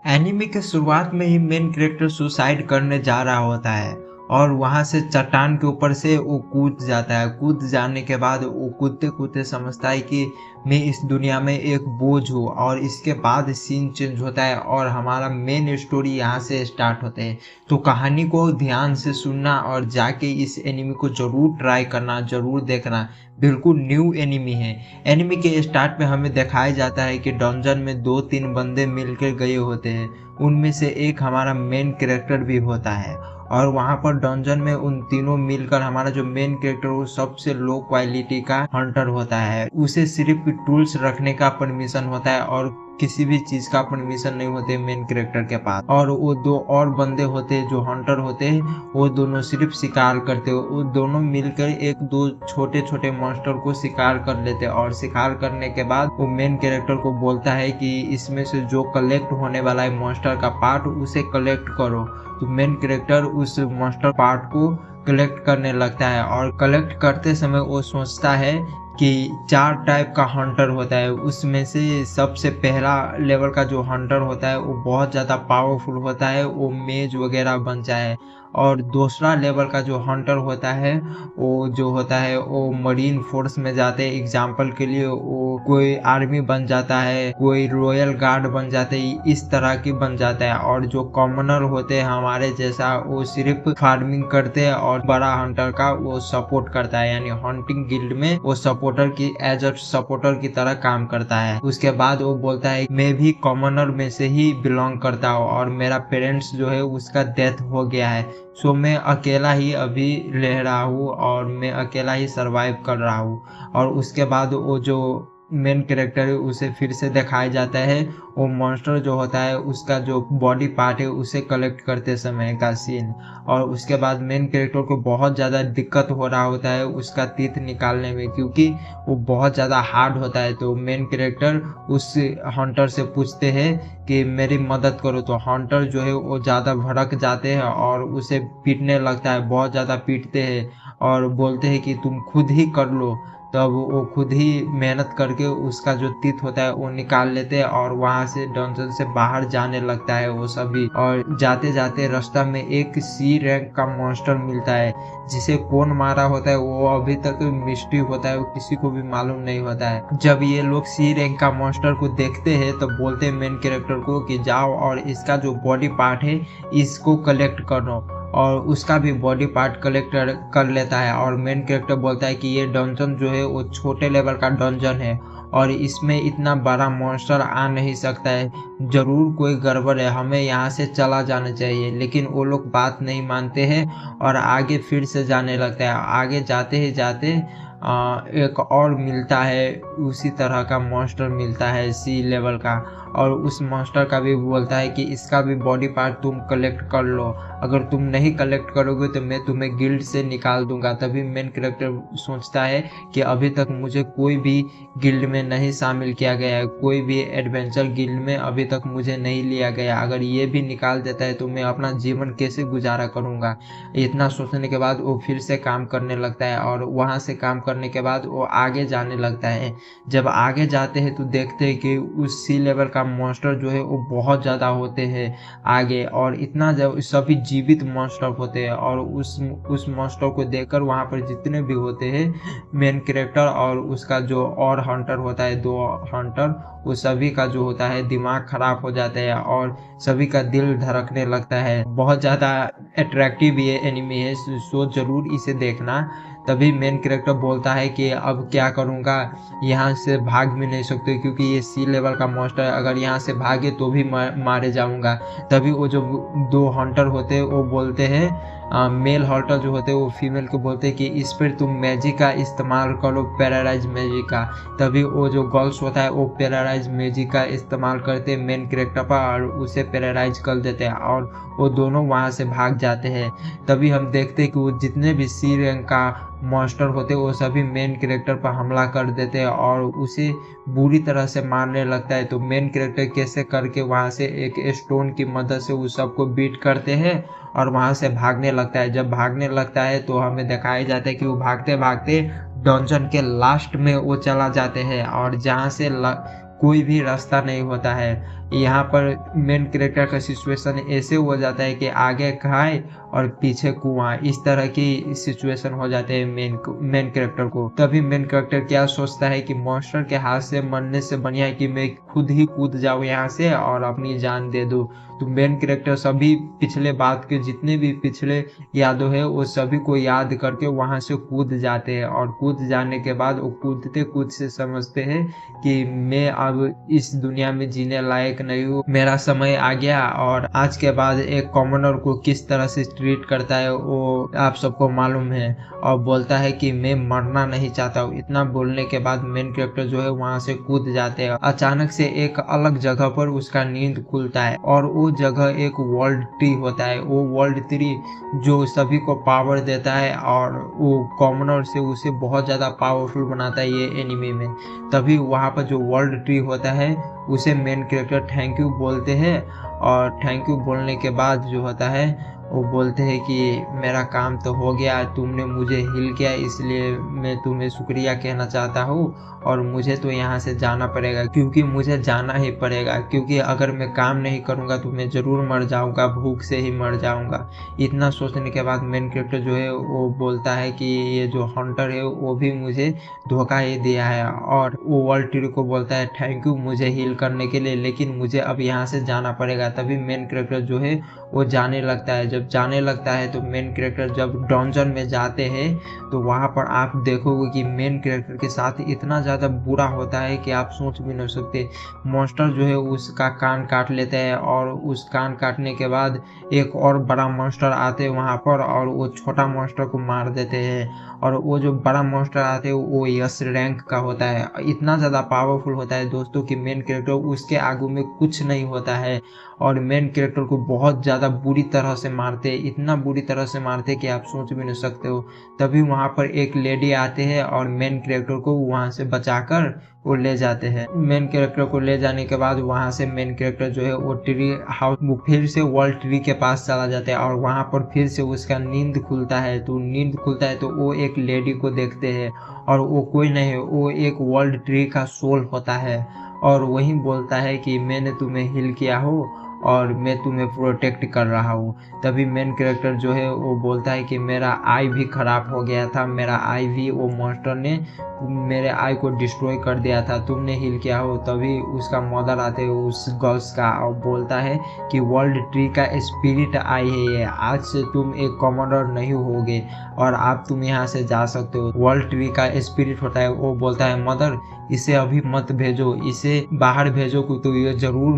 Anime के शुरुआत में ही मेन कैरेक्टर सुसाइड करने जा रहा होता है और वहां से चट्टान के ऊपर से वो कूद जाता है। कूद जाने के बाद वो कूदते कूदते समझता है कि मैं इस दुनिया में एक बोझ हूँ, और इसके बाद सीन चेंज होता है और हमारा मेन स्टोरी यहाँ से स्टार्ट होते हैं। तो कहानी को ध्यान से सुनना और जाके इस एनिमे को जरूर ट्राई करना, जरूर देखना। बिल्कुल न्यू एनिमी है। एनिमी के स्टार्ट में हमें दिखाया जाता है कि डंजन में 2-3 बंदे मिलकर गए होते हैं। उनमें से एक हमारा मेन कैरेक्टर भी होता है, और वहाँ पर डंजन में उन तीनों मिलकर हमारा जो मेन कैरेक्टर वो सबसे लो क्वालिटी का हंटर होता है। उसे सिर्फ टूल्स रखने का परमिशन होता है और किसी भी चीज का परमिशन नहीं होते मेन कैरेक्टर के पास। और वो 2 और बंदे होते हैं जो हंटर होते हैं, वो दोनों सिर्फ शिकार करते हो। वो दोनों मिलकर 1-2 छोटे छोटे मॉन्स्टर को शिकार कर लेते हैं, और शिकार करने के बाद वो मेन कैरेक्टर को बोलता है कि इसमें से जो कलेक्ट होने वाला है मॉन्स्टर का पार्ट, उसे कलेक्ट करो। तो मेन कैरेक्टर उस मॉन्स्टर पार्ट को कलेक्ट करने लगता है, और कलेक्ट करते समय वो सोचता है कि 4 टाइप का हंटर होता है। उसमें से सबसे पहला लेवल का जो हंटर होता है वो बहुत ज़्यादा पावरफुल होता है, वो मेज वगैरह बन जाए। और दूसरा लेवल का जो हंटर होता है वो जो होता है वो मरीन फोर्स में जाते हैं। एग्जाम्पल के लिए वो कोई आर्मी बन जाता है, कोई रॉयल गार्ड बन जाते हैं, इस तरह की बन जाता है। और जो कॉमनर होते हैं हमारे जैसा, वो सिर्फ फार्मिंग करते हैं, और बड़ा हंटर का वो सपोर्ट करता है, यानी हंटिंग गिल्ड में वो सपोर्टर की एज अ सपोर्टर की तरह काम करता है। उसके बाद वो बोलता है मैं भी कॉमनर में से ही बिलोंग करता हूँ, और मेरा पेरेंट्स जो है उसका डेथ हो गया है, सो मैं अकेला ही अभी रह रहा हूँ और मैं अकेला ही सरवाइव कर रहा हूँ। और उसके बाद वो जो मेन कैरेक्टर है उसे फिर से दिखाया जाता है, वो मॉन्स्टर जो होता है उसका जो बॉडी पार्ट है उसे कलेक्ट करते समय का सीन। और उसके बाद मेन कैरेक्टर को बहुत ज़्यादा दिक्कत हो रहा होता है उसका तीत निकालने में, क्योंकि वो बहुत ज़्यादा हार्ड होता है। तो मेन कैरेक्टर उस हंटर से पूछते हैं कि मेरी मदद करो। तो हंटर जो है वो ज़्यादा भड़क जाते हैं और उसे पीटने लगता है, बहुत ज़्यादा पीटते हैं और बोलते हैं कि तुम खुद ही कर लो। तब वो खुद ही मेहनत करके उसका जो तीत होता है वो निकाल लेते हैं, और वहां से डंजन से बाहर जाने लगता है वो सभी। और जाते जाते रास्ता में एक सी रैंक का मॉन्स्टर मिलता है, जिसे कौन मारा होता है वो अभी तक मिस्ट्री होता है, वो किसी को भी मालूम नहीं होता है। जब ये लोग सी रैंक का मॉन्स्टर को देखते हैं तो बोलते हैं मेन कैरेक्टर को कि जाओ और इसका जो बॉडी पार्ट है इसको कलेक्ट करो। और उसका भी बॉडी पार्ट कलेक्ट कर लेता है, और मेन कैरेक्टर बोलता है कि ये डंजन जो है वो छोटे लेवल का डंजन है और इसमें इतना बड़ा मॉन्स्टर आ नहीं सकता है, जरूर कोई गड़बड़ है, हमें यहाँ से चला जाना चाहिए। लेकिन वो लोग बात नहीं मानते हैं और आगे फिर से जाने लगता है। आगे जाते ही जाते एक और मिलता है, उसी तरह का मॉन्स्टर मिलता है सी लेवल का, और उस मॉन्स्टर का भी बोलता है कि इसका भी बॉडी पार्ट तुम कलेक्ट कर लो, अगर तुम नहीं कलेक्ट करोगे तो मैं तुम्हें गिल्ड से निकाल दूंगा। तभी मेन कैरेक्टर सोचता है कि अभी तक मुझे कोई भी गिल्ड में नहीं शामिल किया गया है, कोई भी एडवेंचर गिल्ड में अभी तक मुझे नहीं लिया गया, अगर ये भी निकाल देता है तो मैं अपना जीवन कैसे गुजारा करूँगा। इतना सोचने के बाद वो फिर से काम करने लगता है, और वहाँ से काम करने के बाद वो आगे जाने लगता है। जब आगे जाते हैं तो देखते हैं कि उस सी लेवल का मॉन्स्टर जो है वो बहुत ज़्यादा होते हैं आगे, और इतना जब सभी जीवित मॉन्स्टर होते हैं। और उस मॉन्स्टर को देखकर वहाँ पर जितने भी होते हैं मेन कैरेक्टर और उसका जो और हंटर होता है, 2 हंटर, वो सभी का जो होता है दिमाग खराब हो जाता है और सभी का दिल धड़कने लगता है। बहुत ज़्यादा अट्रैक्टिव ये एनिमी है, सो जरूर इसे देखना। तभी मेन कैरेक्टर बोलता है कि अब क्या करूँगा, यहाँ से भाग भी नहीं सकते क्योंकि ये सी लेवल का मॉन्स्टर है, अगर यहाँ से भागे तो भी मारे जाऊँगा। तभी वो जो 2 हंटर होते हैं वो बोलते हैं, मेल हंटर जो होते हैं वो फीमेल को बोलते हैं कि इस पर तुम मैजिक का इस्तेमाल करो, पैरालाइज मैजिक का। तभी वो जो गर्ल्स होता है वो पैरालाइज मैजिक का इस्तेमाल करते हैं मेन कैरेक्टर पर और उसे पैरालाइज कर देते हैं, और वो दोनों वहाँ से भाग जाते हैं। तभी हम देखते हैं कि वो जितने भी सी रैंक का मॉन्स्टर होते हैं वो सभी मेन कैरेक्टर पर हमला कर देते हैं और उसे बुरी तरह से मारने लगता है। तो मेन कैरेक्टर कैसे करके वहाँ से एक स्टोन की मदद से उस सबको बीट करते हैं और वहाँ से भागने लगता है। जब भागने लगता है तो हमें दिखाया जाता है कि वो भागते भागते डंजन के लास्ट में वो चला जाते हैं, और जहाँ से कोई भी रास्ता नहीं होता है। यहाँ पर मेन कैरेक्टर का सिचुएशन ऐसे हो जाता है कि आगे खाए और पीछे कुआं, इस तरह की सिचुएशन हो जाते हैं मेन कैरेक्टर को। तभी मेन कैरेक्टर क्या सोचता है कि मॉन्स्टर के हाथ से मरने से बढ़िया है कि मैं खुद ही कूद जाऊं यहाँ से और अपनी जान दे दूं। तो मेन कैरेक्टर सभी पिछले बात के जितने भी पिछले यादों है वो सभी को याद करके वहां से कूद जाते हैं, और कूद जाने के बाद वो कूदते कूद से समझते हैं कि मैं अब इस दुनिया में जीने लायक नहीं हूँ, मेरा समय आ गया। और आज के बाद एक कॉमनर को किस तरह से ट्रीट करता है वो आप सबको मालूम है, और बोलता है कि मैं मरना नहीं चाहता हूँ। इतना बोलने के बाद मेन कैरेक्टर जो है वहां से कूद जाते हैं। अचानक से एक अलग जगह पर उसका नींद खुलता है और वो जगह एक वर्ल्ड ट्री होता है। वो वर्ल्ड ट्री जो सभी को पावर देता है और वो कॉमनर से उसे बहुत ज़्यादा पावरफुल बनाता है ये एनिमे में। तभी वहाँ पर जो वर्ल्ड ट्री होता है उसे मेन कैरेक्टर थैंक यू बोलते हैं, और थैंक यू बोलने के बाद जो होता है वो बोलते हैं कि मेरा काम तो हो गया, तुमने मुझे हिल किया, इसलिए मैं तुम्हें शुक्रिया कहना चाहता हूँ। और मुझे तो यहाँ से जाना पड़ेगा क्योंकि मुझे जाना ही पड़ेगा, क्योंकि अगर मैं काम नहीं करूँगा तो मैं ज़रूर मर जाऊँगा, भूख से ही मर जाऊँगा। इतना सोचने के बाद मेन कैरेक्टर जो है वो बोलता है कि ये जो हंटर है वो भी मुझे धोखा ही दिया है, और वो वर्ल्ड ट्री को बोलता है थैंक यू मुझे हील करने के लिए, लेकिन मुझे अब यहाँ से जाना पड़ेगा। तभी मेन कैरेक्टर जो है वो जाने लगता है। जब जाने लगता है तो मेन कैरेक्टर जब डंजन में जाते हैं तो वहाँ पर आप देखोगे कि मेन कैरेक्टर के साथ इतना ज़्यादा बुरा होता है कि आप सोच भी नहीं सकते। मॉन्स्टर जो है उसका कान काट लेते हैं, और उस कान काटने के बाद एक और बड़ा मॉन्स्टर आते हैं वहाँ पर और वो छोटा मॉन्स्टर को मार देते हैं। और वो जो बड़ा मॉन्स्टर आते हैं वो यस रैंक का होता है, इतना ज़्यादा पावरफुल होता है दोस्तों कि मेन कैरेक्टर उसके आगू में कुछ नहीं होता है, और मेन कैरेक्टर को बहुत ज़्यादा बुरी तरह से मारते हैं, इतना बुरी तरह से मारते हैं कि आप सोच भी नहीं सकते हो। तभी वहाँ पर एक लेडी आते हैं और मेन कैरेक्टर को वहाँ से बचाकर वो ले जाते हैं। मेन कैरेक्टर को ले जाने के बाद वहाँ से मेन कैरेक्टर जो है वो ट्री हाउस फिर से वर्ल्ड ट्री के पास चला जाता है, और वहाँ पर फिर से उसका नींद खुलता है। तो नींद खुलता है तो वो एक लेडी को देखते हैं, और वो कोई नहीं है, वो एक वर्ल्ड ट्री का सोल होता है, और वही बोलता है कि मैंने तुम्हें हिल किया हो और मैं तुम्हें प्रोटेक्ट कर रहा हूँ। तभी मेन कैरेक्टर जो है वो बोलता है कि मेरा आई भी खराब हो गया था, मेरा आई भी वो मॉन्स्टर ने मेरे आई को डिस्ट्रॉय कर दिया था, तुमने हिल किया हो। तभी उसका मदर आते है उस गर्ल्स का और बोलता है कि वर्ल्ड ट्री का स्पिरिट आई है ये, आज से तुम एक कॉमनर नहीं होगे और आप तुम यहाँ से जा सकते हो। वर्ल्ड ट्री का स्पिरिट होता है, वो बोलता है मदर इसे अभी मत भेजो, इसे बाहर भेजो तो ये जरूर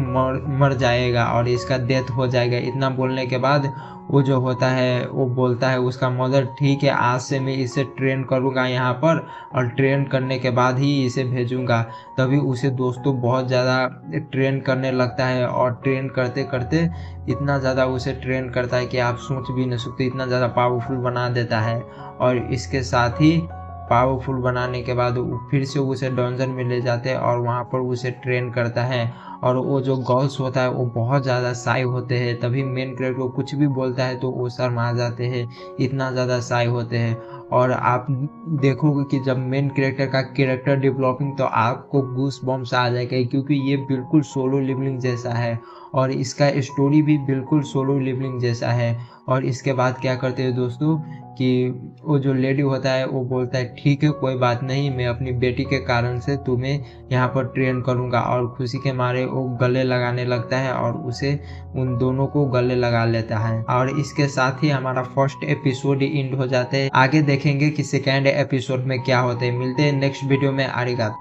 मर जाएगा और इसका डेथ हो जाएगा। इतना बोलने के बाद वो जो होता है वो बोलता है उसका मदर ठीक है, आज से मैं इसे ट्रेन करूँगा यहाँ पर, और ट्रेन करने के बाद ही इसे भेजूँगा। तभी उसे दोस्तों बहुत ज़्यादा ट्रेन करने लगता है, और ट्रेन करते करते इतना ज़्यादा उसे ट्रेन करता है कि आप सोच भी नहीं सकते, इतना ज़्यादा पावरफुल बना देता है। और इसके साथ ही पावरफुल बनाने के बाद फिर से उसे डंजन में ले जाते हैं और वहाँ पर उसे ट्रेन करता है। और वो जो गर्ल्स होता है वो बहुत ज़्यादा शाय होते हैं, तभी मेन कैरेक्टर को कुछ भी बोलता है तो वो शर्मा जाते हैं, इतना ज़्यादा शाय होते हैं। और आप देखोगे कि जब मेन कैरेक्टर का कैरेक्टर डेवलपिंग तो आपको गूस बम्स आ जाएगा, क्योंकि ये बिल्कुल सोलो लेवलिंग जैसा है और इसका स्टोरी भी बिल्कुल सोलो लेवलिंग जैसा है। और इसके बाद क्या करते हैं दोस्तों कि वो जो लेडी होता है वो बोलता है ठीक है कोई बात नहीं, मैं अपनी बेटी के कारण से तुम्हें यहाँ पर ट्रेन करूँगा, और खुशी के मारे वो गले लगाने लगता है और उसे उन दोनों को गले लगा लेता है। और इसके साथ ही हमारा फर्स्ट एपिसोड एंड हो जाता है। आगे देखेंगे कि सेकेंड एपिसोड में क्या होता है। मिलते हैं नेक्स्ट वीडियो में। आरिगातो।